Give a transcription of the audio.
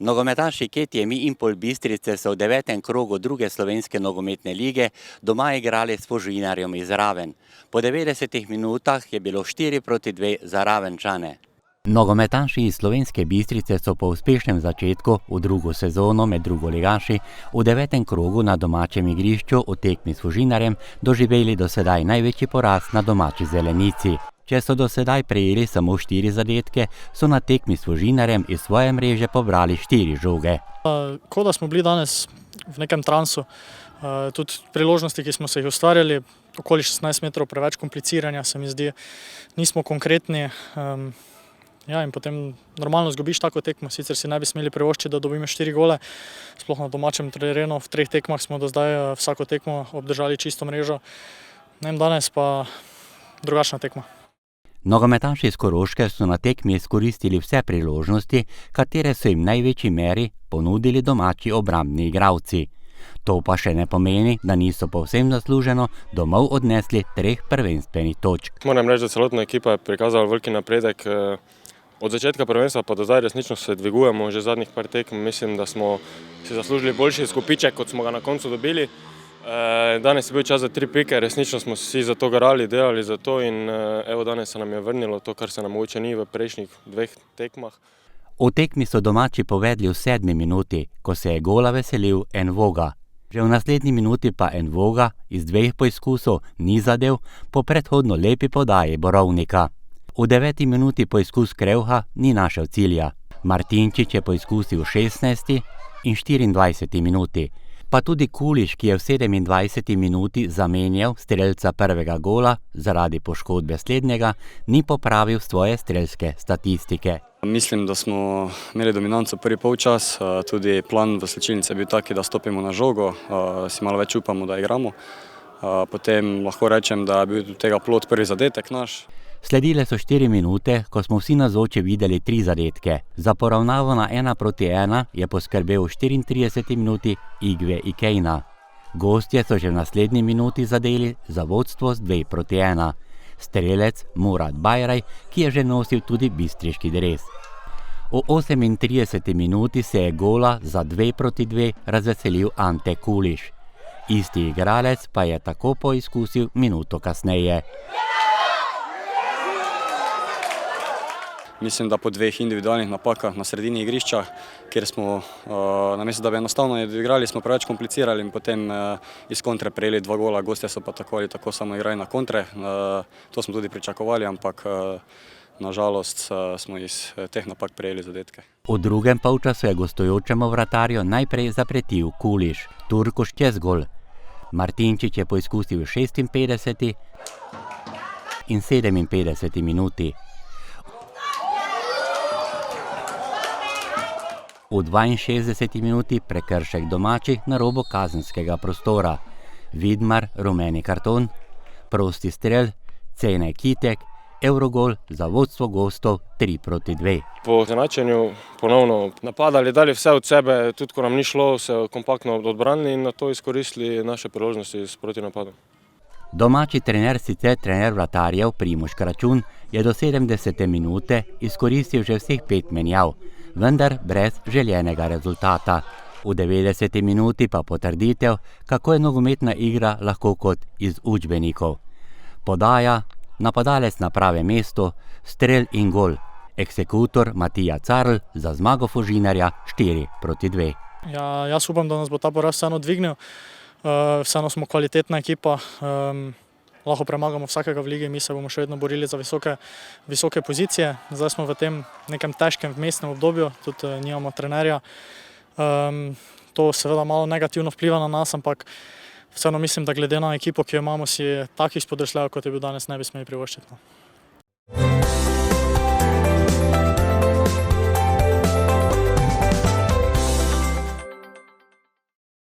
Nogometaši Ketije in Pol Bistrice so v 9. krogu druge slovenske nogometne lige doma igrali s Fužinarjem iz Raven. Po 90 minutah je bilo 4:2 za Ravenčane. Nogometaši iz Slovenske Bistrice so po uspešnem začetku v drugo sezono med drugoligaši v 9. krogu na domačem igrišču v tekmi s Fužinarjem doživeli do sedaj največji poraz na domači zelenici. Če so do sedaj prejeli samo 4 zadetke, so na tekmi s Fužinarjem iz svoje mreže pobrali 4 žoge. Kot da smo bili danes v nekem transu, tudi priložnosti, ki smo se jih ustvarjali, okoli 16 metrov preveč kompliciranja, se mi zdi, nismo konkretni. In potem normalno izgubiš tako tekmo, sicer si ne bi smeli privoščiti, da dobimo 4 gole, sploh na domačem terenu, v 3 tekmah smo do zdaj vsako tekmo obdržali čisto mrežo, danes pa drugačna tekma. Nogometaši iz Koroške so na tekmi izkoristili vse priložnosti, katere so jim v največji meri ponudili domači obrambni igralci. To pa še ne pomeni, da niso povsem zasluženo domov odnesli 3 prvenstvenih točk. Moram reči, da celotna ekipa je prikazala veliki napredek. Od začetka prvenstva pa do zdaj resnično se dvigujemo, že zadnjih par tekem mislim, da smo si zaslužili boljši izkupiček, kot smo ga na koncu dobili. Danes je bil čas za 3 pike, resnično smo si za to garali, delali za to in evo danes se nam je vrnilo to, kar se nam mogoče ni v prejšnjih 2 tekmah. V tekmi so domači povedli v 7. minuti, ko se je gola veselil Envoga. Že v naslednji minuti pa Envoga iz 2 poizkusov ni zadev po predhodno lepi podaji Borovnika. V 9. minuti poizkus Krevha ni našel cilja. Martinčič je poizkusil v 16. in 24. minuti. Pa tudi Kuliš, ki je v 27. minuti zamenjal strelca prvega gola zaradi poškodbe slednjega, ni popravil svoje strelske statistike. Mislim, da smo imeli dominanco prvi polčas, tudi plan v slačilnici je bil taki, da stopimo na žogo, si malo več upamo, da igramo. Potem lahko rečem, da je bil do tega plod prvi zadetek naš. Sledile so 4 minute, ko smo vsi navzoči videli 3 zadetke. Za poravnavo na 1:1 je poskrbel v 34. minuti Igve Ikejna. Gostje so že v naslednji minuti zadeli za vodstvo z 2:1. Strelec Murad Bajraj, ki je že nosil tudi bistriški dres. V 38. minuti se je gola za 2:2 razveselil Ante Kuliš. Isti igralec pa je tako poizkusil minuto kasneje. Mislim, da po 2 individualnih napakah na sredini igrišča, kjer smo, namesto da bi enostavno igrali, smo preveč komplicirali in potem iz kontre prejeli 2 gola, gostje so pa tako ali tako samo igrali na kontre. To smo tudi pričakovali, ampak nažalost smo iz teh napak prejeli zadetke. V drugem polčasu je gostujočemu vratarju najprej zapretil Kuliš, Turkuš čez gol. Martinčič je poizkusil v 56. in 57. minuti. V 62. minuti prekršek domačih na robu kazenskega prostora. Vidmar, rumeni karton, prosti strel, Cene Kitek, Evrogol za vodstvo gostov 3:2. Po izenačenju ponovno napadali, dali vse od sebe, tudi ko nam ni šlo, se kompaktno odbranili in na to izkoristili naše priložnosti s protinapadom. Domači trener, sicer trener vratarjev Primož Kračun, je do 70. minute izkoristil že vseh 5 menjav, vendar brez željenega rezultata. V 90. minuti pa potrditev, kako je nogometna igra lahko kot iz učbenikov. Podaja, napadalec na pravem mestu, strel in gol. Eksekutor Matija Carl za zmago Fužinarja 4:2. Jaz upam, da nas bo ta poraz vseeno dvignil. Vseeno smo kvalitetna ekipa, lahko premagamo vsakega v ligi, mi se bomo še vedno borili za visoke pozicije. Zdaj smo v tem nekem težkem vmesnem obdobju, tudi nimamo trenerja. To seveda malo negativno vpliva na nas, ampak vseeno mislim, da glede na ekipo, ki jo imamo, si takih spodrsljajev, kot je bil danes, ne bi smeli privoščiti.